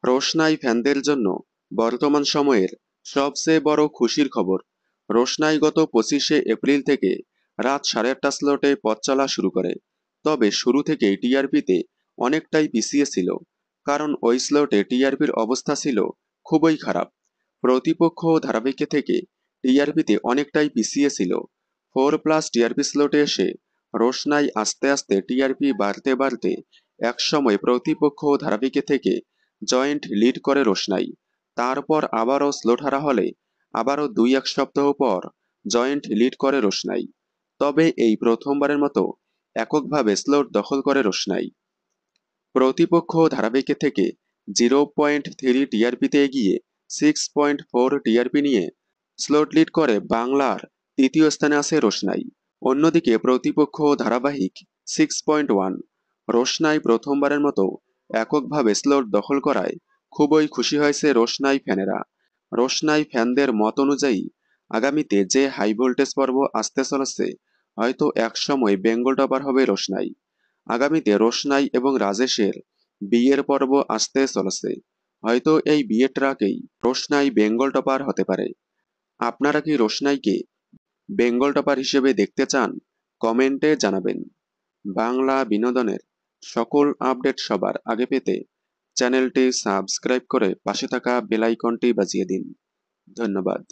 রোশনাই ফ্যানদের জন্য বর্তমান সময়ের সবচেয়ে বড় খুশির খবর। রোশনাই গত 25শে এপ্রিল থেকে রাত 8:30 স্লটে পথ চলা শুরু করে। তবে শুরু থেকেই টিআরপিতে অনেকটাই পিছিয়ে ছিল, কারণ ওই স্লটে টিআরপির অবস্থা ছিল খুবই খারাপ। প্রতিপক্ষ ধারাবাহিকে থেকে টিআরপিতে অনেকটাই পিছিয়ে ছিল। 4+ টিআরপি স্লটে এসে রোশনাই আস্তে আস্তে টিআরপি বাড়তে বাড়তে একসময় প্রতিপক্ষ ধারাবাহিকে থেকে জয়েন্ট লিড করে রোশনাই। তারপর আবারও স্লোট হারা হলে আবারও 2-1 সপ্তাহ পর জয়েন্ট লিড করে রোশনাই। তবে এই প্রথমবারের মতো এককভাবে স্লোট দখল করে রোশনাই। প্রতিপক্ষ ধারাবাহিকে থেকে 0.3 টিআরপিতে এগিয়ে 6.4 টিআরপি নিয়ে স্লোট লিড করে বাংলার তৃতীয় স্থানে আছে রোশনাই। অন্যদিকে প্রতিপক্ষ ধারাবাহিক 6.1। রোশনাই প্রথমবারের মতো এককভাবে স্লোট দখল করায় খুবই খুশি হয়েছে রোশনাই ফ্যানেরা। রোশনাই ফ্যানদের মত অনুযায়ী আগামীতে যে হাই ভোল্টেজ পর্ব আসতে চলেছে, হয়তো একসময় বেঙ্গল টপার হবে রোশনাই। আগামীতে রোশনাই এবং রাজেশের বিয়ের পর্ব আসতে চলেছে, হয়তো এই বিয়ের ট্রাকেই রোশনাই বেঙ্গল টপার হতে পারে। আপনারা কি রোশনাইকে বেঙ্গল টপার হিসেবে দেখতে চান? কমেন্টে জানাবেন। বাংলা বিনোদনের সকল আপডেট সবার আগে পেতে চ্যানেলটি সাবস্ক্রাইব করে পাশে থাকা বেল আইকনটি বাজিয়ে দিন। ধন্যবাদ।